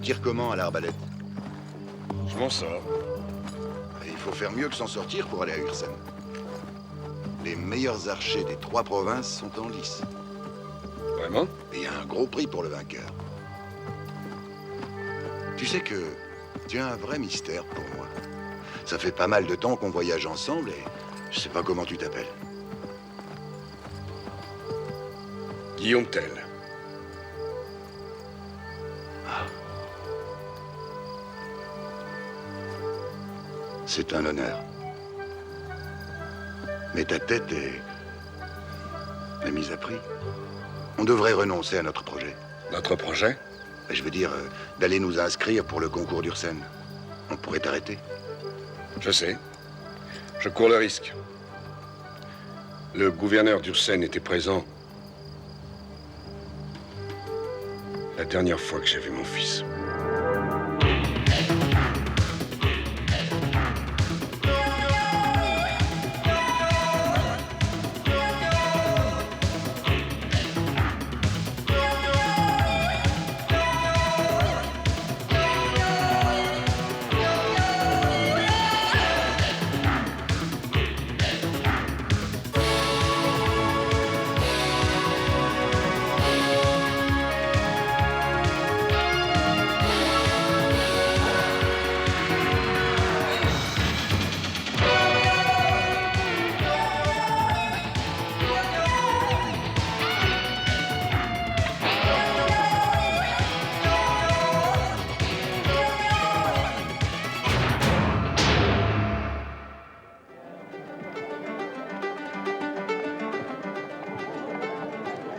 tires comment à l'arbalète? Je m'en sors. Et il faut faire mieux que s'en sortir pour aller à Ursen. Les meilleurs archers des 3 provinces sont en lice. Vraiment? Et il y a un gros prix pour le vainqueur. Tu sais que tu as un vrai mystère pour moi. Ça fait pas mal de temps qu'on voyage ensemble et je sais pas comment tu t'appelles. Guillaume Tell. C'est un honneur. Mais ta tête est mise à prix. On devrait renoncer à notre projet. Notre projet? Je veux dire, d'aller nous inscrire pour le concours d'Ursen. On pourrait t'arrêter. Je sais. Je cours le risque. Le gouverneur d'Ursen était présent la dernière fois que j'ai vu mon fils.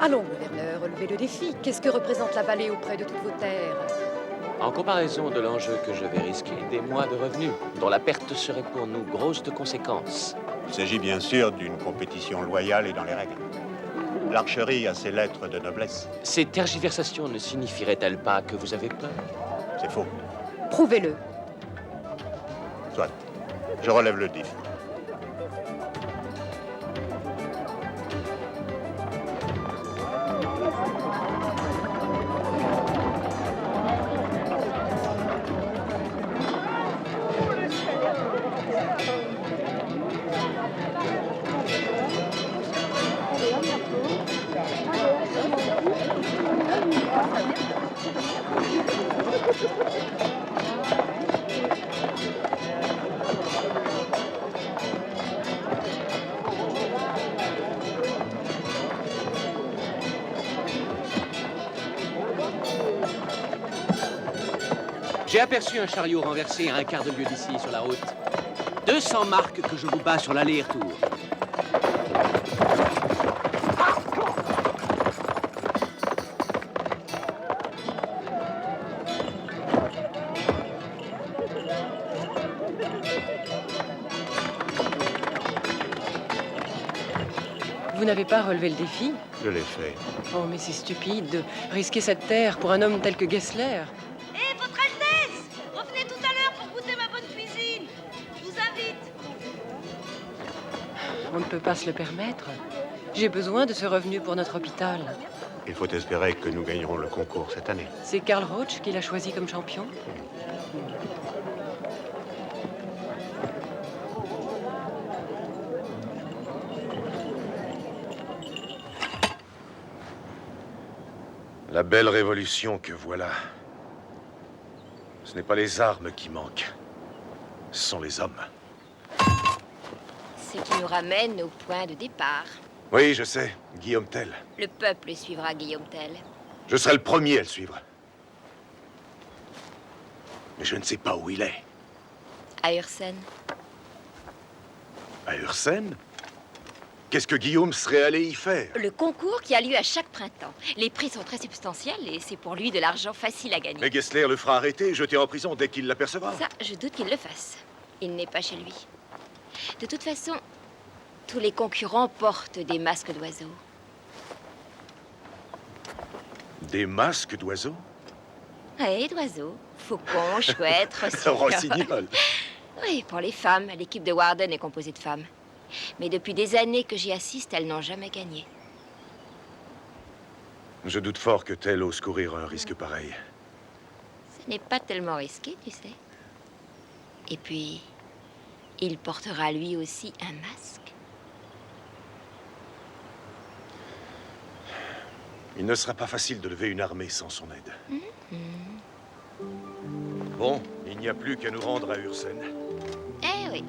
Allons, gouverneur, relevez le défi. Qu'est-ce que représente la vallée auprès de toutes vos terres? En comparaison de l'enjeu que je vais risquer, des mois de revenus, dont la perte serait pour nous grosse de conséquences. Il s'agit bien sûr d'une compétition loyale et dans les règles. L'archerie a ses lettres de noblesse. Ces tergiversations ne signifieraient-elles pas que vous avez peur? C'est faux. Prouvez-le. Soit. Je relève le défi. J'ai aperçu un chariot renversé à un quart de lieue d'ici, sur la route. 200 marques que je vous bats sur l'aller et retour. Vous n'avez pas relevé le défi? Je l'ai fait. Oh, mais c'est stupide de risquer cette terre pour un homme tel que Gessler. Hé, Votre Altesse! Revenez tout à l'heure pour goûter ma bonne cuisine. Je vous invite. On ne peut pas se le permettre. J'ai besoin de ce revenu pour notre hôpital. Il faut espérer que nous gagnerons le concours cette année. C'est Karl Roach qui l'a choisi comme champion. La belle révolution que voilà. Ce n'est pas les armes qui manquent. Ce sont les hommes. Ce qui nous ramène au point de départ. Oui, je sais. Guillaume Tell. Le peuple suivra Guillaume Tell. Je serai le premier à le suivre. Mais je ne sais pas où il est. À Ursen. À Ursen? Qu'est-ce que Guillaume serait allé y faire? Le concours qui a lieu à chaque printemps. Les prix sont très substantiels et c'est pour lui de l'argent facile à gagner. Mais Gessler le fera arrêter et jeter en prison dès qu'il l'apercevra. Ça, je doute qu'il le fasse. Il n'est pas chez lui. De toute façon, tous les concurrents portent des masques d'oiseaux. Des masques d'oiseaux? Oui, d'oiseaux. Faucons, chouettes, rossignols. Rossignol. Oui, pour les femmes, l'équipe de Warden est composée de femmes. Mais depuis des années que j'y assiste, elles n'ont jamais gagné. Je doute fort que Tell ose courir un risque pareil. Ce n'est pas tellement risqué, tu sais. Et puis, il portera lui aussi un masque. Il ne sera pas facile de lever une armée sans son aide. Bon, il n'y a plus qu'à nous rendre à Ursen. Eh oui.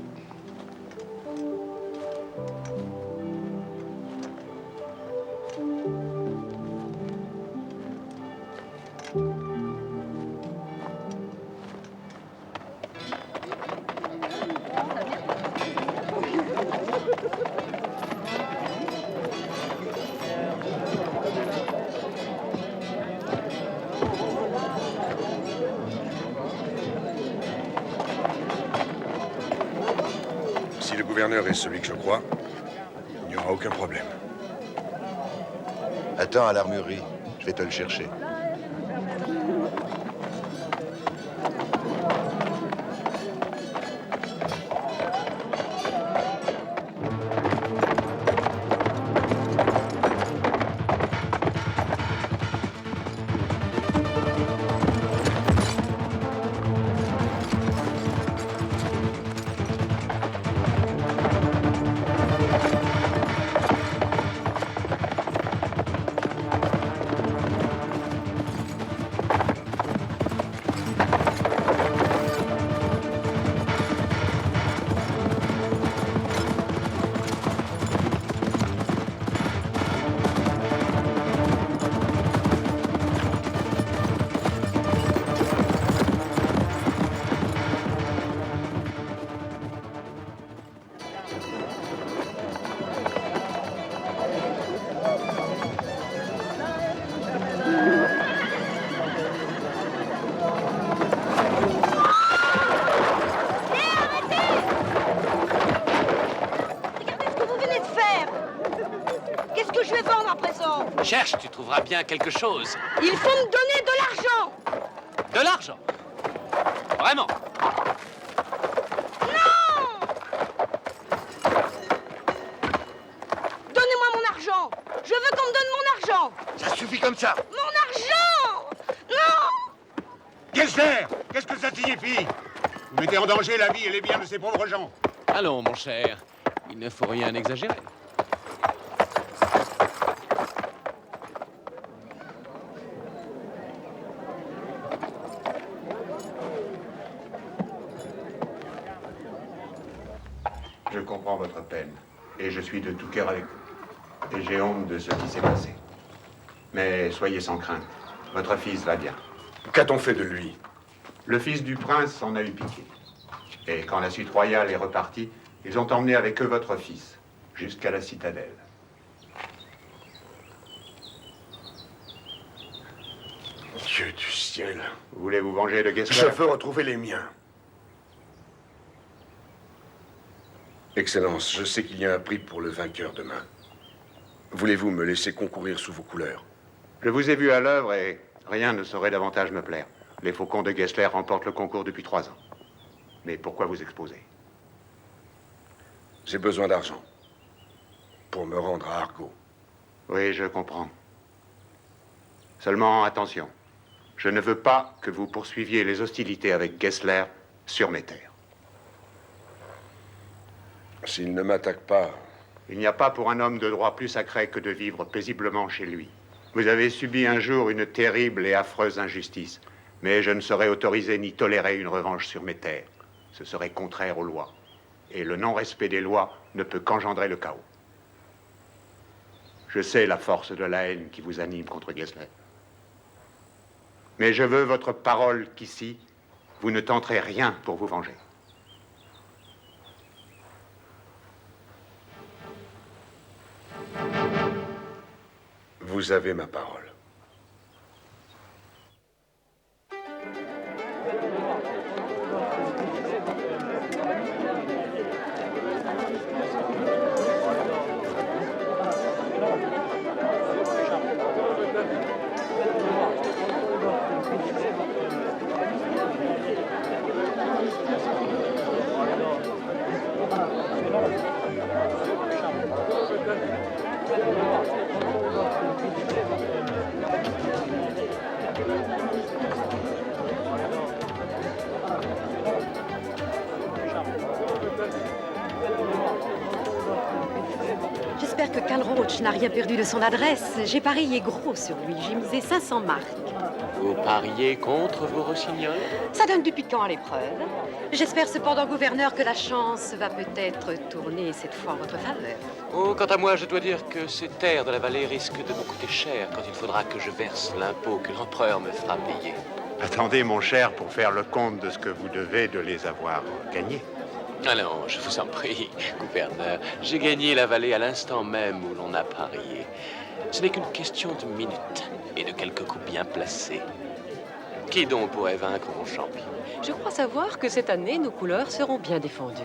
Si le gouverneur est celui que je crois, il n'y aura aucun problème. Attends à l'armurerie, je vais te le chercher. Cherche, tu trouveras bien quelque chose. Il faut me donner de l'argent. De l'argent. Vraiment. Non! Donnez-moi mon argent. Je veux qu'on me donne mon argent. Ça suffit comme ça. Mon argent! Non! Gessler, qu'est-ce que ça signifie? Vous mettez en danger la vie et les biens de ces pauvres gens. Allons, mon cher. Il ne faut rien exagérer. Je comprends votre peine, et je suis de tout cœur avec vous. Et j'ai honte de ce qui s'est passé. Mais soyez sans crainte, votre fils va bien. Qu'a-t-on fait de lui? Le fils du prince en a eu pitié. Et quand la suite royale est repartie, ils ont emmené avec eux votre fils, jusqu'à la citadelle. Dieu du ciel. Vous voulez vous venger de Gessler? Je veux retrouver les miens. Excellence, je sais qu'il y a un prix pour le vainqueur demain. Voulez-vous me laisser concourir sous vos couleurs? Je vous ai vu à l'œuvre et rien ne saurait davantage me plaire. Les Faucons de Gessler remportent le concours depuis 3 ans. Mais pourquoi vous exposer? J'ai besoin d'argent pour me rendre à Argo. Oui, je comprends. Seulement, attention. Je ne veux pas que vous poursuiviez les hostilités avec Gessler sur mes terres. S'il ne m'attaque pas... Il n'y a pas pour un homme de droit plus sacré que de vivre paisiblement chez lui. Vous avez subi un jour une terrible et affreuse injustice, mais je ne saurais autoriser ni tolérer une revanche sur mes terres. Ce serait contraire aux lois. Et le non-respect des lois ne peut qu'engendrer le chaos. Je sais la force de la haine qui vous anime contre Gessler. Mais je veux votre parole qu'ici, vous ne tenterez rien pour vous venger. Vous avez ma parole. que Karl Roach n'a rien perdu de son adresse, j'ai parié gros sur lui. J'ai misé 500 marques. Vous pariez contre vos rossignols? Ça donne du piquant à l'épreuve. J'espère cependant, gouverneur, que la chance va peut-être tourner cette fois en votre faveur. Oh, quant à moi, je dois dire que ces terres de la vallée risquent de me coûter cher quand il faudra que je verse l'impôt que l'empereur me fera payer. Attendez, mon cher, pour faire le compte de ce que vous devez de les avoir gagnés. Ah non, je vous en prie, gouverneur. J'ai gagné la vallée à l'instant même où l'on a parié. Ce n'est qu'une question de minutes et de quelques coups bien placés. Qui donc pourrait vaincre mon champion? Je crois savoir que cette année, nos couleurs seront bien défendues.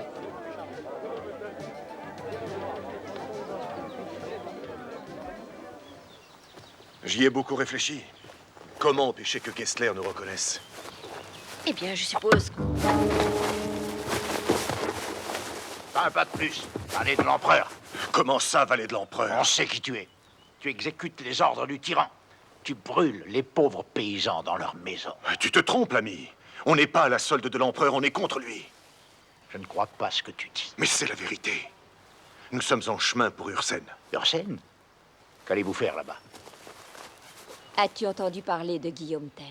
J'y ai beaucoup réfléchi. Comment empêcher que Kessler nous reconnaisse? Eh bien, je suppose. Pas un pas de plus. Valet de l'empereur. Comment ça, valet de l'empereur? On sait qui tu es. Tu exécutes les ordres du tyran. Tu brûles les pauvres paysans dans leur maison. Tu te trompes, l'ami. On n'est pas à la solde de l'empereur, on est contre lui. Je ne crois pas ce que tu dis. Mais c'est la vérité. Nous sommes en chemin pour Ursen. Ursen? Qu'allez-vous faire là-bas? As-tu entendu parler de Guillaume Tell?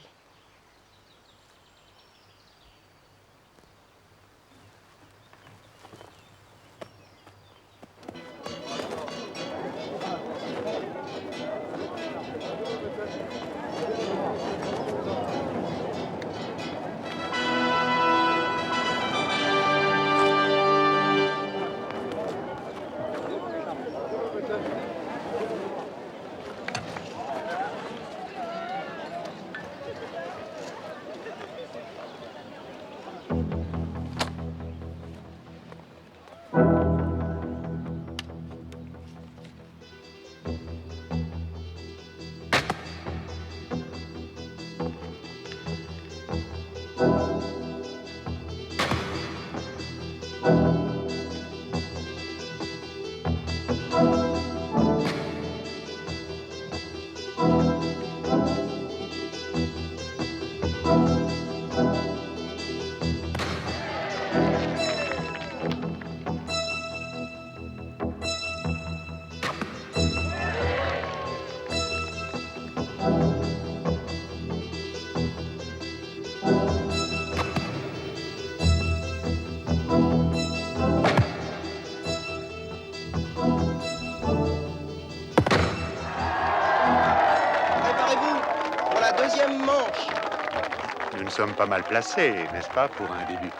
Nous sommes pas mal placés, n'est-ce pas, pour un début?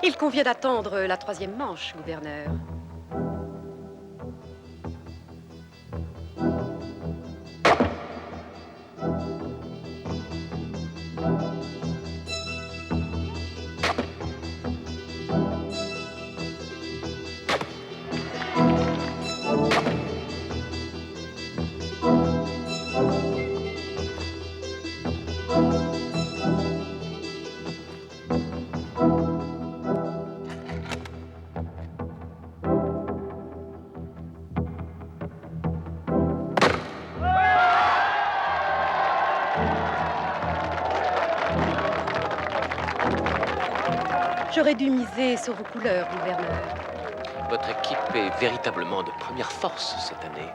Il convient d'attendre la 3e manche, gouverneur. J'aurais dû miser sur vos couleurs, gouverneur. Votre équipe est véritablement de première force cette année.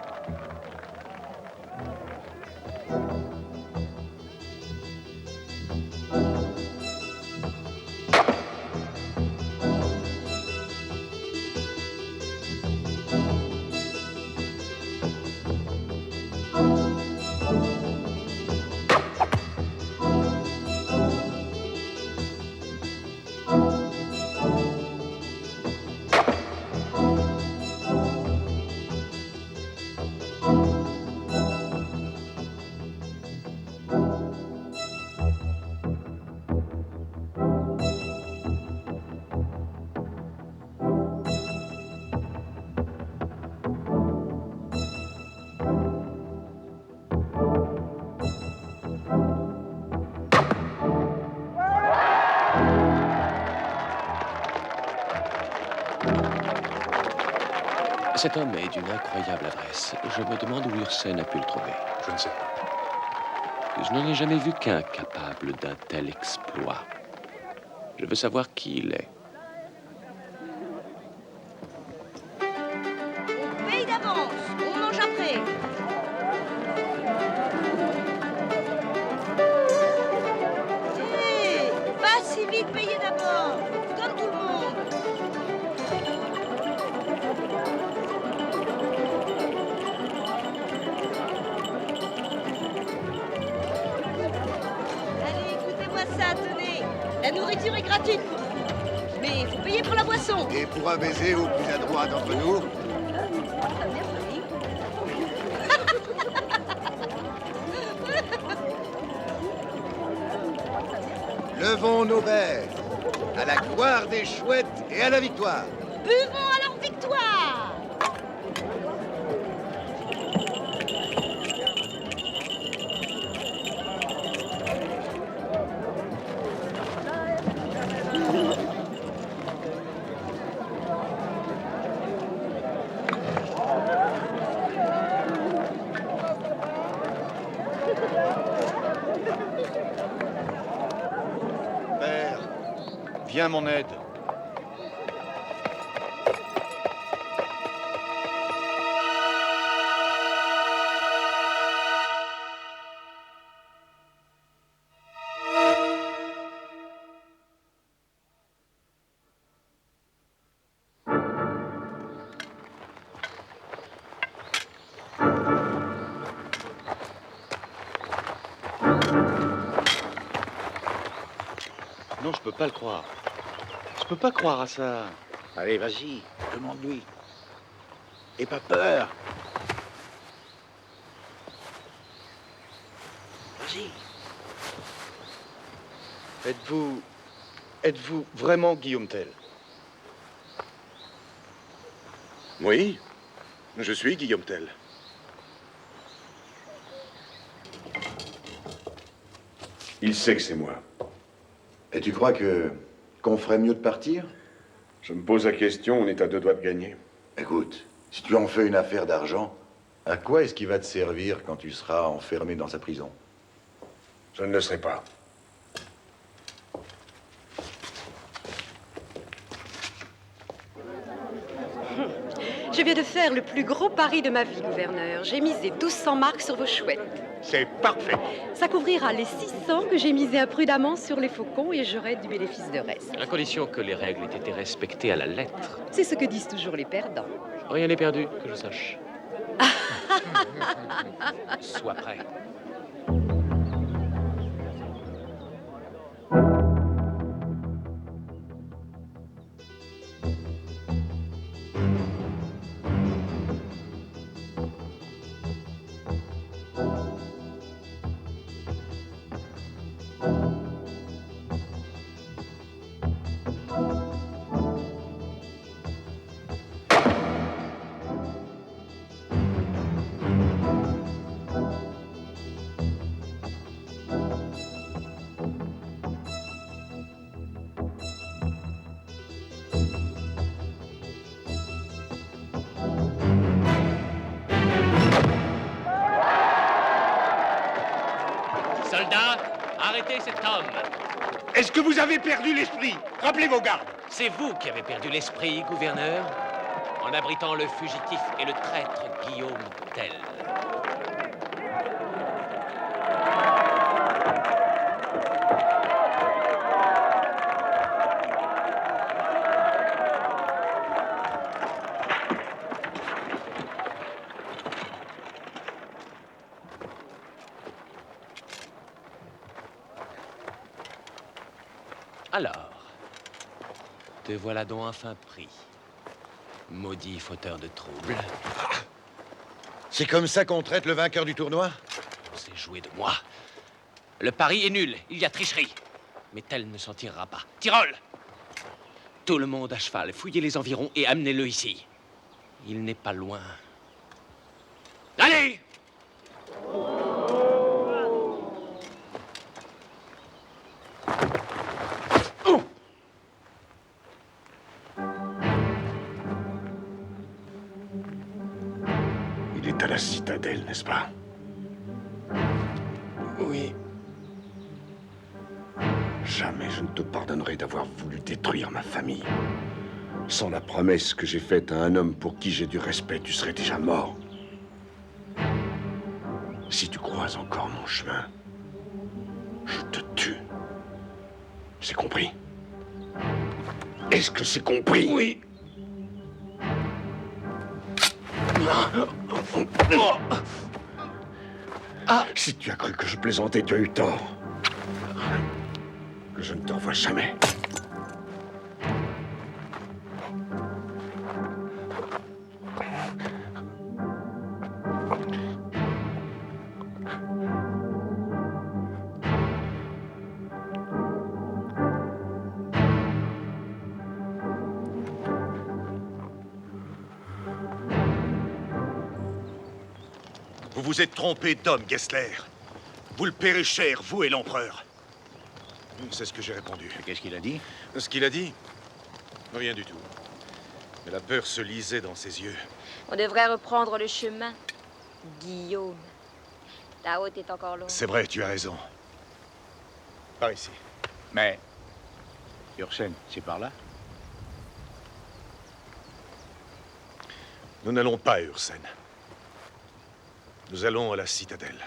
Cet homme est d'une incroyable adresse. Je me demande où Ursen a pu le trouver. Je ne sais pas. Je n'en ai jamais vu qu'un capable d'un tel exploit. Je veux savoir qui il est. On paye d'avance. ça, tenez. La nourriture est gratuite pour vous. Mais il faut payer pour la boisson. Et pour un baiser au plus adroit d'entre nous, levons nos verres à la gloire des chouettes et à la victoire. Buvons à leur victoire. Père, viens à mon aide. Non, je peux pas le croire. Je peux pas croire à ça. Allez, vas-y, demande-lui. N'aie pas peur. Vas-y. Êtes-vous vraiment Guillaume Tell? Oui, je suis Guillaume Tell. Il sait que c'est moi. et tu crois qu'on ferait mieux de partir? Je me pose la question, on est à 2 doigts de gagner. Écoute, si tu en fais une affaire d'argent, à quoi est-ce qu'il va te servir quand tu seras enfermé dans sa prison? Je ne le serai pas. Je viens de faire le plus gros pari de ma vie, gouverneur. J'ai misé 1200 marks sur vos chouettes. C'est parfait. Ça couvrira les 600 que j'ai misés imprudemment sur les faucons et j'aurai du bénéfice de reste. À condition que les règles aient été respectées à la lettre. C'est ce que disent toujours les perdants. Rien n'est perdu, que je sache. Sois prêt. Soldats, arrêtez cet homme. Est-ce que vous avez perdu l'esprit? Rappelez vos gardes. C'est vous qui avez perdu l'esprit, gouverneur, en abritant le fugitif et le traître Guillaume Tell. Alors, te voilà donc enfin pris. Maudit fauteur de troubles. C'est comme ça qu'on traite le vainqueur du tournoi? C'est joué de moi. Le pari est nul, il y a tricherie. Mais Tell ne s'en tirera pas. Tyrol! Tout le monde à cheval, fouillez les environs et amenez-le ici. Il n'est pas loin. Allez! Il est à la citadelle, n'est-ce pas? Oui. Jamais je ne te pardonnerai d'avoir voulu détruire ma famille. Sans la promesse que j'ai faite à un homme pour qui j'ai du respect, tu serais déjà mort. Si tu croises encore mon chemin, je te tue. C'est compris? Est-ce que c'est compris? Oui. Si tu as cru que je plaisantais, tu as eu tort. Je ne te revois jamais. Vous vous êtes trompé d'homme, Gessler. Vous le paierez cher, vous et l'empereur. C'est ce que j'ai répondu. Qu'est-ce qu'il a dit? Ce qu'il a dit? Rien du tout. Mais la peur se lisait dans ses yeux. On devrait reprendre le chemin, Guillaume. La route est encore longue. C'est vrai, tu as raison. Par ici. Mais... Ursen, c'est par là? Nous n'allons pas à Ursen. Nous allons à la citadelle.